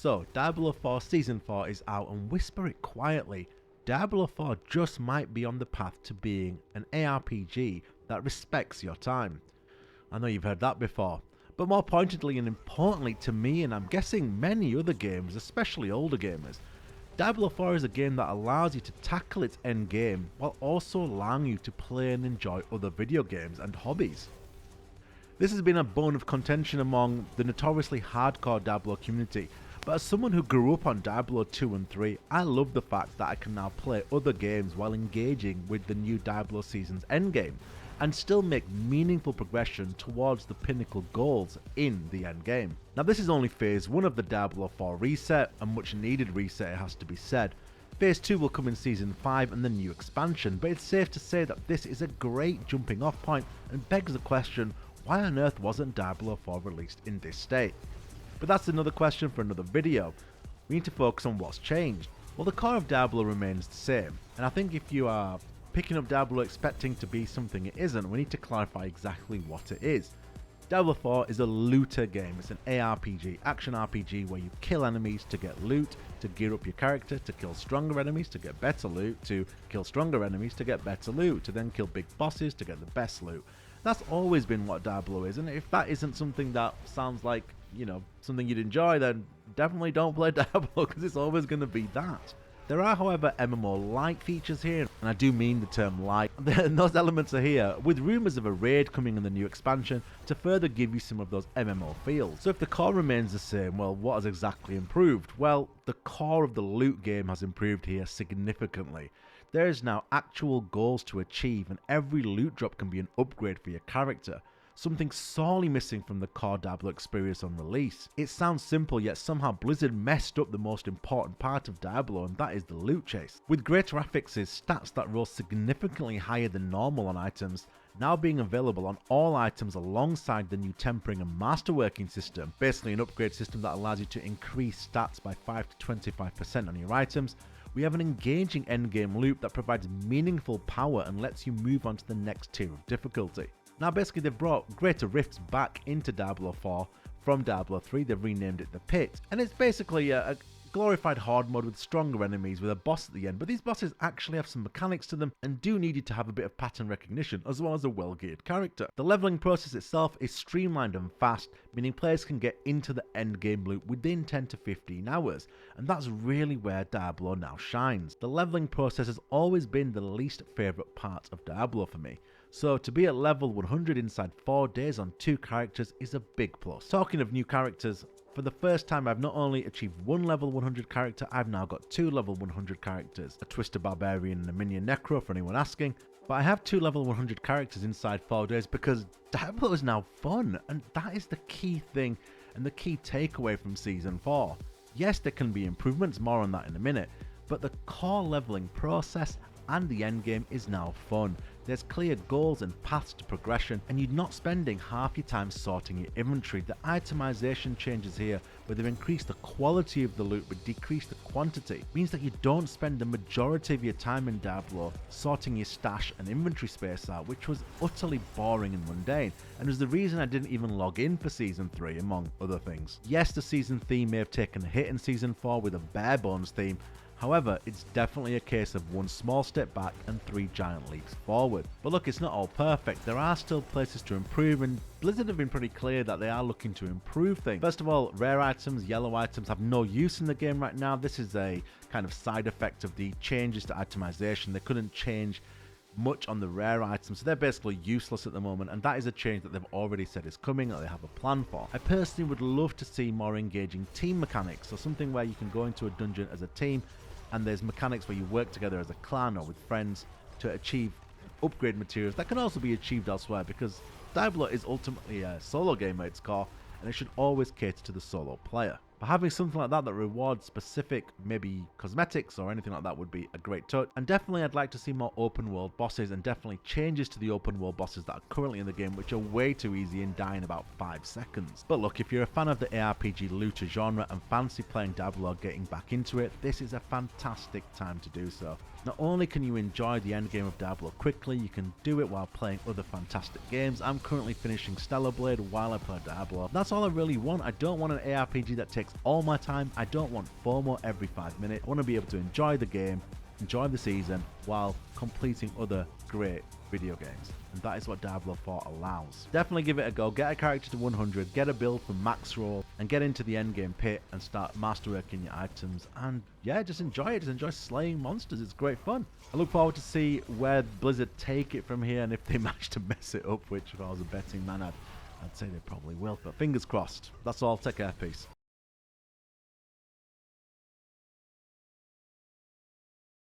So, Diablo 4 Season 4 is out, and whisper it quietly, Diablo 4 just might be on the path to being an ARPG that respects your time. I know you've heard that before, but more pointedly and importantly to me, and I'm guessing many other games, especially older gamers, Diablo 4 is a game that allows you to tackle its end game while also allowing you to play and enjoy other video games and hobbies. This has been a bone of contention among the notoriously hardcore Diablo community, but as someone who grew up on Diablo 2 and 3, I love the fact that I can now play other games while engaging with the new Diablo season's endgame, and still make meaningful progression towards the pinnacle goals in the endgame. Now this is only phase 1 of the Diablo 4 reset, a much needed reset it has to be said. Phase 2 will come in Season 5 and the new expansion, but it's safe to say that this is a great jumping off point and begs the question, why on earth wasn't Diablo 4 released in this state? But that's another question for another video. We need to focus on what's changed. Well, the core of Diablo remains the same, and I think if you are picking up Diablo expecting to be something it isn't, we need to clarify exactly what it is. Diablo 4 is a looter game. It's an ARPG, action RPG, where you kill enemies to get loot, to gear up your character, to kill stronger enemies to get better loot, to kill stronger enemies to get better loot, to then kill big bosses to get the best loot. That's always been what Diablo is, and if that isn't something that sounds like, you know, something you'd enjoy, then definitely don't play Diablo, because it's always going to be that. There are, however, MMO light features here, and I do mean the term light, and those elements are here, with rumours of a raid coming in the new expansion to further give you some of those MMO feels. So if the core remains the same, well, what has exactly improved? Well, the core of the loot game has improved here significantly. There is now actual goals to achieve, and every loot drop can be an upgrade for your character. Something sorely missing from the core Diablo experience on release. It sounds simple, yet somehow Blizzard messed up the most important part of Diablo, and that is the loot chase. With greater affixes, stats that rose significantly higher than normal on items, now being available on all items alongside the new tempering and masterworking system, basically an upgrade system that allows you to increase stats by 5 to 25% on your items, we have an engaging endgame loop that provides meaningful power and lets you move on to the next tier of difficulty. Now basically they've brought greater rifts back into Diablo 4 from Diablo 3, they've renamed it the Pit, and it's basically a glorified horde mode with stronger enemies with a boss at the end, but these bosses actually have some mechanics to them and do need you to have a bit of pattern recognition as well as a well-geared character. The leveling process itself is streamlined and fast, meaning players can get into the endgame loop within 10 to 15 hours, and that's really where Diablo now shines. The leveling process has always been the least favourite part of Diablo for me, so to be at level 100 inside 4 days on 2 characters is a big plus. Talking of new characters, for the first time I've not only achieved one level 100 character, I've now got 2 level 100 characters, a Twisted Barbarian and a Minion Necro for anyone asking, but I have 2 level 100 characters inside 4 days because Diablo is now fun, and that is the key thing and the key takeaway from Season 4. Yes, there can be improvements, more on that in a minute, but the core leveling process and the endgame is now fun. There's clear goals and paths to progression, and you're not spending half your time sorting your inventory. The itemization changes here, where they've increased the quality of the loot but decreased the quantity, means that you don't spend the majority of your time in Diablo sorting your stash and inventory space out, which was utterly boring and mundane, and was the reason I didn't even log in for Season 3, among other things. Yes, the season theme may have taken a hit in Season 4 with a bare bones theme, however, it's definitely a case of 1 small step back and 3 giant leaps forward. But look, it's not all perfect, there are still places to improve, and Blizzard have been pretty clear that they are looking to improve things. First of all, rare items, yellow items have no use in the game right now. This is a kind of side effect of the changes to itemization. They couldn't change much on the rare items, so they're basically useless at the moment, and that is a change that they've already said is coming, that they have a plan for. I personally would love to see more engaging team mechanics, so something where you can go into a dungeon as a team, and there's mechanics where you work together as a clan or with friends to achieve upgrade materials that can also be achieved elsewhere, because Diablo is ultimately a solo game at its core, and it should always cater to the solo player. But having something like that that rewards specific, maybe cosmetics or anything like that, would be a great touch. And definitely I'd like to see more open world bosses, and definitely changes to the open world bosses that are currently in the game, which are way too easy and die in about 5 seconds. But look, if you're a fan of the ARPG looter genre and fancy playing Diablo or getting back into it, this is a fantastic time to do so. Not only can you enjoy the endgame of Diablo quickly, you can do it while playing other fantastic games. I'm currently finishing Stellar Blade while I play Diablo. That's all I really want. I don't want an ARPG that takes takes all my time. I don't want FOMO every 5 minutes. I want to be able to enjoy the game, enjoy the season, while completing other great video games. And that is what Diablo 4 allows. Definitely give it a go. Get a character to 100, get a build for max roll, and get into the endgame pit and start masterworking your items. And yeah, just enjoy it. Just enjoy slaying monsters. It's great fun. I look forward to see where Blizzard take it from here, and if they manage to mess it up, which if I was a betting man, I'd say they probably will. But fingers crossed. That's all. Take care. Peace.